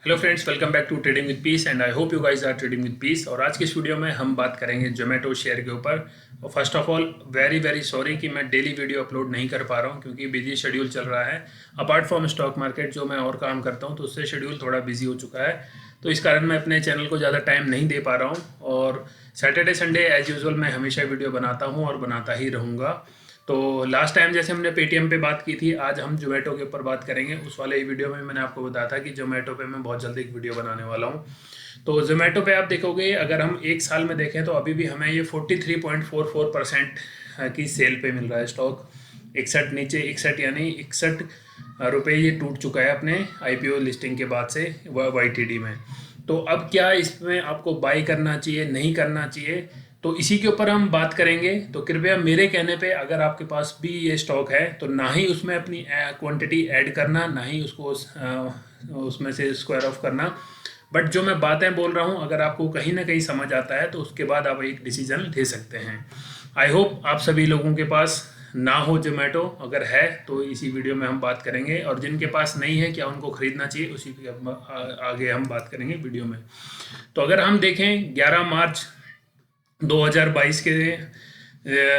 Hello friends, welcome back to trading with peace and I hope you guys are trading with peace. और आज की इस video में हम बात करेंगे जोमेटो शेयर के ऊपर। और first of all very very sorry कि मैं डेली वीडियो अपलोड नहीं कर पा रहा हूँ क्योंकि बिजी शेड्यूल चल रहा है। अपार्ट फ्रॉम स्टॉक मार्केट जो मैं और काम करता हूँ तो उससे शेड्यूल थोड़ा बिजी हो चुका है, तो इस कारण मैं अपने चैनल को ज़्यादा टाइम नहीं दे पा रहा हूँ। और सैटरडे संडे एज यूजुअल मैं हमेशा वीडियो बनाता हूँ और बनाता ही रहूँगा। तो लास्ट टाइम जैसे हमने पेटीएम पे बात की थी, आज हम जोमेटो के ऊपर बात करेंगे। उस वाले ही वीडियो में मैंने आपको बताया था कि जोमेटो पे मैं बहुत जल्दी एक वीडियो बनाने वाला हूँ। तो जोमेटो पे आप देखोगे, अगर हम एक साल में देखें तो अभी भी हमें ये 43.44% की सेल पे मिल रहा है स्टॉक। 61 नीचे 61 यानी 61 रुपये ये टूट चुका है अपने आईपीओ लिस्टिंग के बाद से वाईटीडी में। तो अब क्या इसमें आपको बाई करना चाहिए, नहीं करना चाहिए, तो इसी के ऊपर हम बात करेंगे। तो कृपया मेरे कहने पे अगर आपके पास भी ये स्टॉक है तो ना ही उसमें अपनी क्वांटिटी ऐड करना, ना ही उसको उसमें से स्क्वायर ऑफ करना। बट जो मैं बातें बोल रहा हूँ, अगर आपको कहीं ना कहीं समझ आता है तो उसके बाद आप एक डिसीजन ले सकते हैं। आई होप आप सभी लोगों के पास ना हो जोमेटो, अगर है तो इसी वीडियो में हम बात करेंगे। और जिनके पास नहीं है, क्या उनको खरीदना चाहिए, उसी के आगे हम बात करेंगे वीडियो में। तो अगर हम देखें 11 मार्च 2022 के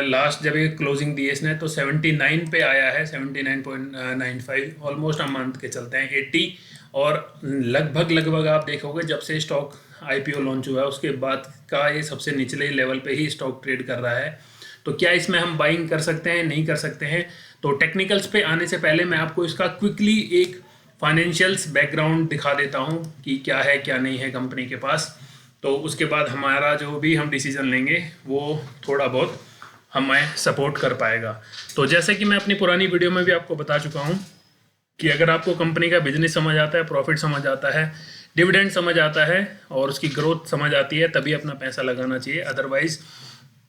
लास्ट जब ये क्लोजिंग दी इसने तो 79 पे आया है, 79.95, ऑलमोस्ट हम मंथ के चलते हैं 80। और लगभग आप देखोगे जब से स्टॉक आईपीओ लॉन्च हुआ है उसके बाद का ये सबसे निचले लेवल पे ही स्टॉक ट्रेड कर रहा है। तो क्या इसमें हम बाइंग कर सकते हैं, नहीं कर सकते हैं? तो टेक्निकल्स पे आने से पहले मैं आपको इसका क्विकली एक फाइनेंशियल्स बैकग्राउंड दिखा देता हूँ कि क्या है क्या नहीं है कंपनी के पास। तो उसके बाद हमारा जो भी हम डिसीजन लेंगे वो थोड़ा बहुत हमें सपोर्ट कर पाएगा। तो जैसे कि मैं अपनी पुरानी वीडियो में भी आपको बता चुका हूँ कि अगर आपको कंपनी का बिजनेस समझ आता है, प्रॉफिट समझ आता है, डिविडेंड समझ आता है और उसकी ग्रोथ समझ आती है, तभी अपना पैसा लगाना चाहिए। अदरवाइज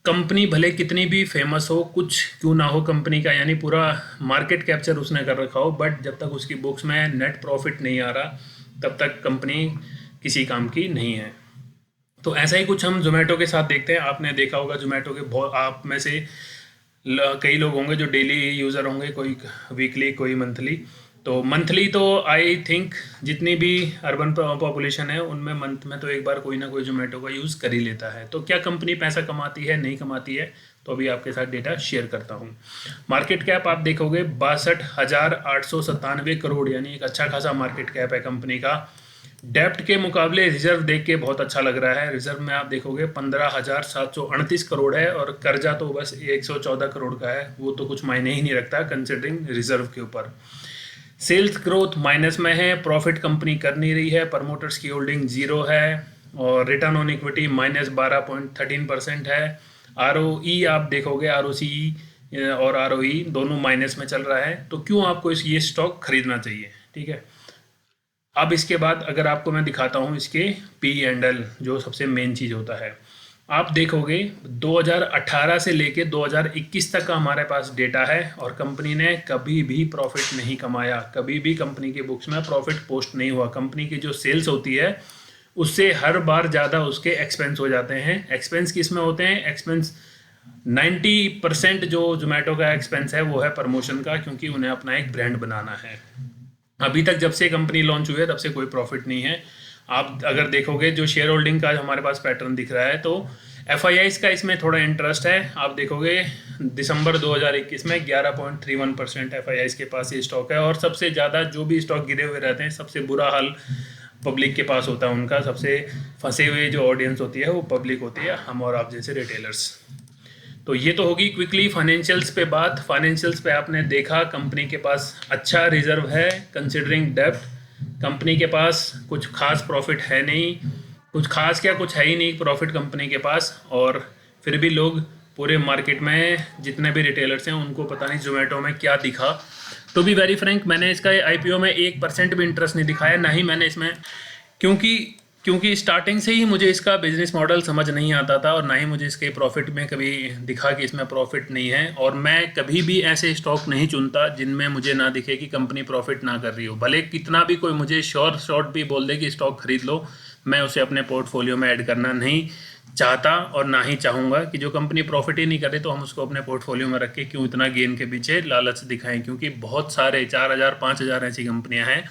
कंपनी भले कितनी भी फेमस हो, कुछ क्यों ना हो कंपनी का, यानी पूरा मार्केट कैप्चर उसने कर रखा हो, बट जब तक उसकी बुक्स में नेट प्रॉफिट नहीं आ रहा तब तक कंपनी किसी काम की नहीं है। तो ऐसा ही कुछ हम जोमेटो के साथ देखते हैं। आपने देखा होगा जोमेटो के बहुत, आप में से कई लोग होंगे जो डेली यूज़र होंगे, कोई वीकली कोई मंथली। तो मंथली तो आई थिंक जितनी भी अर्बन पॉपुलेशन है उनमें मंथ में तो एक बार कोई ना कोई जोमेटो का यूज़ कर ही लेता है। तो क्या कंपनी पैसा कमाती है, नहीं कमाती है? तो अभी आपके साथ डेटा शेयर करता हूँ। मार्केट कैप आप देखोगे 62,897 करोड़, यानी एक अच्छा खासा मार्केट कैप है कंपनी का। डेप्ट के मुकाबले रिजर्व देख के बहुत अच्छा लग रहा है। रिजर्व में आप देखोगे 15,738 करोड़ है और कर्जा तो बस 114 करोड़ का है, वो तो कुछ मायने ही नहीं रखता कंसिडरिंग रिजर्व के ऊपर। सेल्स ग्रोथ माइनस में है, प्रॉफिट कंपनी कर नहीं रही है, प्रमोटर्स की होल्डिंग जीरो है और रिटर्न ऑन इक्विटी -12.13% है। ROE आप देखोगे, ROCE और ROE दोनों माइनस में चल रहा है। तो क्यों आपको ये स्टॉक खरीदना चाहिए? ठीक है, अब इसके बाद अगर आपको मैं दिखाता हूँ इसके P&L, जो सबसे मेन चीज़ होता है। आप देखोगे 2018 से लेके 2021 तक का हमारे पास डेटा है और कंपनी ने कभी भी प्रॉफिट नहीं कमाया, कभी भी कंपनी के बुक्स में प्रॉफिट पोस्ट नहीं हुआ। कंपनी की जो सेल्स होती है उससे हर बार ज़्यादा उसके एक्सपेंस हो जाते हैं। एक्सपेंस किस में होते हैं? एक्सपेंस 90% जो जोमेटो का एक्सपेंस है वो है प्रमोशन का, क्योंकि उन्हें अपना एक ब्रांड बनाना है। अभी तक जब से कंपनी लॉन्च हुई है तब से कोई प्रॉफिट नहीं है। आप अगर देखोगे जो शेयर होल्डिंग का हमारे पास पैटर्न दिख रहा है तो FIIs का इसमें थोड़ा इंटरेस्ट है। आप देखोगे दिसंबर 2021 में 11.31% FIIs के पास ये स्टॉक है। और सबसे ज़्यादा जो भी स्टॉक गिरे हुए रहते हैं, सबसे बुरा हाल पब्लिक के पास होता है उनका। सबसे फंसे हुए जो ऑडियंस होती है वो पब्लिक होती है, हम और आप जैसे रिटेलर्स। तो ये तो होगी क्विकली फाइनेंशियल्स पे बात। फाइनेंशियल्स पे आपने देखा कंपनी के पास अच्छा रिजर्व है कंसिडरिंग डेप्ट। कंपनी के पास कुछ खास प्रॉफिट है नहीं, कुछ खास क्या, कुछ है ही नहीं प्रॉफिट कंपनी के पास। और फिर भी लोग पूरे मार्केट में जितने भी रिटेलर्स हैं उनको पता नहीं जोमेटो में क्या दिखा। तो बी वेरी फ्रैंक, मैंने इसका IPO में 1% भी इंटरेस्ट नहीं दिखाया, ना ही मैंने इसमें, क्योंकि स्टार्टिंग से ही मुझे इसका बिजनेस मॉडल समझ नहीं आता था और ना ही मुझे इसके प्रॉफिट में कभी दिखा कि इसमें प्रॉफिट नहीं है। और मैं कभी भी ऐसे स्टॉक नहीं चुनता जिनमें मुझे ना दिखे कि कंपनी प्रॉफिट ना कर रही हो। भले कितना भी कोई मुझे शॉर्ट भी बोल दे कि स्टॉक खरीद लो, मैं उसे अपने पोर्टफोलियो में ऐड करना नहीं चाहता और ना ही चाहूँगा कि जो कंपनी प्रॉफिट ही नहीं करे तो हम उसको अपने पोर्टफोलियो में रख के क्यों इतना गेन के पीछे लालच दिखाएं। क्योंकि बहुत सारे 4,000 5,000 ऐसी कंपनियां हैं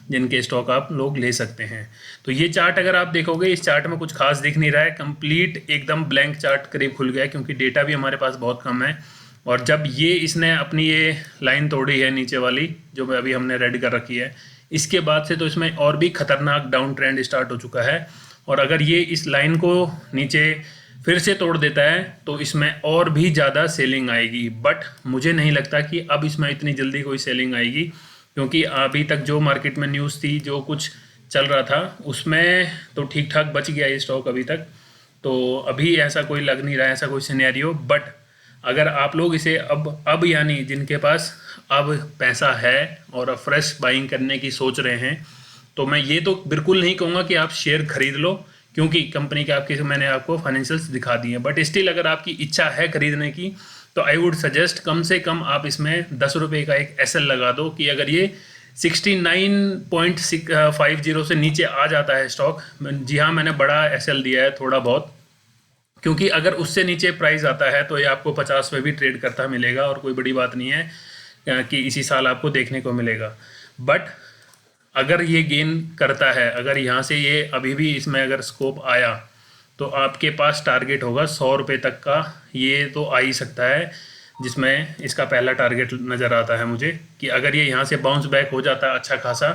जिनके स्टॉक आप लोग ले सकते हैं। तो ये चार्ट अगर आप देखोगे, इस चार्ट में कुछ खास दिख नहीं रहा है, कंप्लीट एकदम ब्लैंक चार्ट करीब खुल गया है, क्योंकि डेटा भी हमारे पास बहुत कम है। और जब ये इसने अपनी ये लाइन तोड़ी है नीचे वाली, जो अभी हमने रेड कर रखी है, इसके बाद से तो इसमें और भी खतरनाक डाउन ट्रेंड स्टार्ट हो चुका है। और अगर ये इस लाइन को नीचे फिर से तोड़ देता है तो इसमें और भी ज़्यादा सेलिंग आएगी, बट मुझे नहीं लगता कि अब इसमें इतनी जल्दी कोई सेलिंग आएगी, क्योंकि अभी तक जो मार्केट में न्यूज़ थी, जो कुछ चल रहा था, उसमें तो ठीक ठाक बच गया ये स्टॉक अभी तक। तो अभी ऐसा कोई लग नहीं रहा है, ऐसा कोई सिनेरियो। बट अगर आप लोग इसे अब यानी जिनके पास अब पैसा है और फ्रेश बाइंग करने की सोच रहे हैं, तो मैं ये तो बिल्कुल नहीं कहूँगा कि आप शेयर खरीद लो, क्योंकि कंपनी के आपके मैंने आपको फाइनेंशियल्स दिखा दिए हैं। बट स्टिल अगर आपकी इच्छा है खरीदने की, तो आई वुड सजेस्ट कम से कम आप इसमें 10 रुपये का एक एसएल लगा दो, कि अगर ये 69.50 से नीचे आ जाता है स्टॉक, जी हाँ मैंने बड़ा एसएल दिया है थोड़ा बहुत, क्योंकि अगर उससे नीचे प्राइस आता है तो ये आपको 50 पे भी ट्रेड करता मिलेगा, और कोई बड़ी बात नहीं है कि इसी साल आपको देखने को मिलेगा। बट अगर ये गेन करता है, अगर यहाँ से ये अभी भी इसमें अगर स्कोप आया, तो आपके पास टारगेट होगा 100 रुपये तक का, ये तो आ ही सकता है, जिसमें इसका पहला टारगेट नज़र आता है मुझे, कि अगर ये यहाँ से बाउंस बैक हो जाता है अच्छा खासा,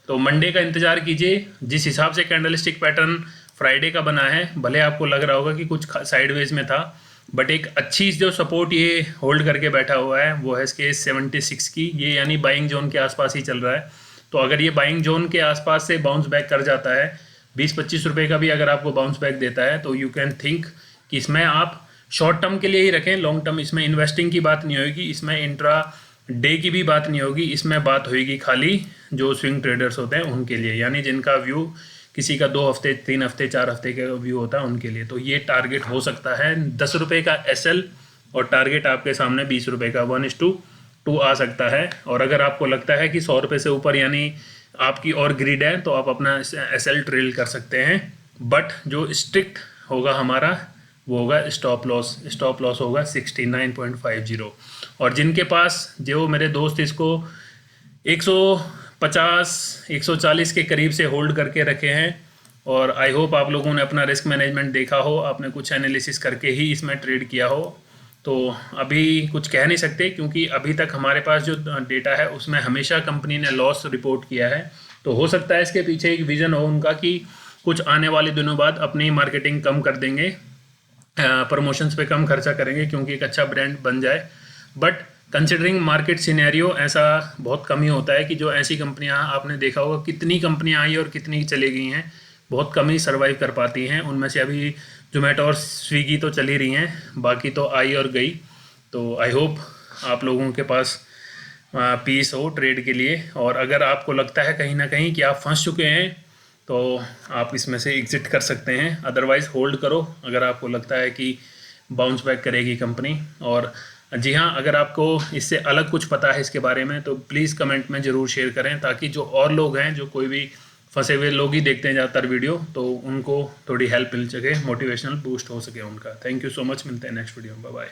तो मंडे का इंतज़ार कीजिए। जिस हिसाब से कैंडलस्टिक पैटर्न फ्राइडे का बना है, भले आपको लग रहा होगा कि कुछ साइडवेज में था, बट एक अच्छी जो सपोर्ट ये होल्ड करके बैठा हुआ है वो है इसके 76 की, ये यानी बाइंग जोन के आसपास ही चल रहा है। तो अगर ये बाइंग जोन के आसपास से बाउंस बैक कर जाता है, 20-25 रुपये का भी अगर आपको बाउंस बैक देता है, तो यू कैन थिंक कि इसमें आप शॉर्ट टर्म के लिए ही रखें, लॉन्ग टर्म इसमें इन्वेस्टिंग की बात नहीं होगी, इसमें इंट्रा डे की भी बात नहीं होगी, इसमें बात होगी खाली जो स्विंग ट्रेडर्स होते हैं उनके लिए, यानी जिनका व्यू किसी का 2 हफ्ते 3 हफ्ते 4 हफ्ते का व्यू होता है उनके लिए। तो ये टारगेट हो सकता है 10 रुपये का एसएल, और टारगेट आपके सामने 20 रुपये का 1:2 आ सकता है। और अगर आपको लगता है कि 100 रुपये से ऊपर यानी आपकी और ग्रिड है, तो आप अपना एसएल ट्रेल कर सकते हैं। बट जो स्ट्रिक्ट होगा हमारा वो होगा स्टॉप लॉस होगा 69.50। और जिनके पास, जो मेरे दोस्त इसको 150-140 के करीब से होल्ड करके रखे हैं, और आई होप आप लोगों ने अपना रिस्क मैनेजमेंट देखा हो, आपने कुछ एनालिसिस करके ही इसमें ट्रेड किया हो। तो अभी कुछ कह नहीं सकते, क्योंकि अभी तक हमारे पास जो डेटा है उसमें हमेशा कंपनी ने लॉस रिपोर्ट किया है। तो हो सकता है इसके पीछे एक विज़न हो उनका कि कुछ आने वाले दिनों बाद अपनी मार्केटिंग कम कर देंगे, प्रमोशंस पे कम खर्चा करेंगे, क्योंकि एक अच्छा ब्रांड बन जाए। बट कंसिडरिंग मार्केट सिनेरियो, ऐसा बहुत कम ही होता है कि जो ऐसी कंपनियां, आपने देखा होगा कितनी कंपनियां आई और कितनी चली गई हैं, बहुत कम ही सर्वाइव कर पाती हैं। उनमें से अभी जोमेटो और स्विगी तो चल ही रही हैं, बाकी तो आई और गई। तो आई होप आप लोगों के पास पीस हो ट्रेड के लिए। और अगर आपको लगता है कहीं ना कहीं कि आप फंस चुके हैं, तो आप इसमें से एग्ज़िट कर सकते हैं, अदरवाइज़ होल्ड करो अगर आपको लगता है कि बाउंस बैक करेगी कंपनी। और जी हाँ, अगर आपको इससे अलग कुछ पता है इसके बारे में, तो प्लीज़ कमेंट में ज़रूर शेयर करें, ताकि जो और लोग हैं, जो कोई भी फंसे हुए लोग ही देखते हैं ज़्यादातर वीडियो, तो उनको थोड़ी हेल्प मिल सके, मोटिवेशनल बूस्ट हो सके उनका। थैंक यू सो मच, मिलते हैं नेक्स्ट वीडियो में, बाय बाय।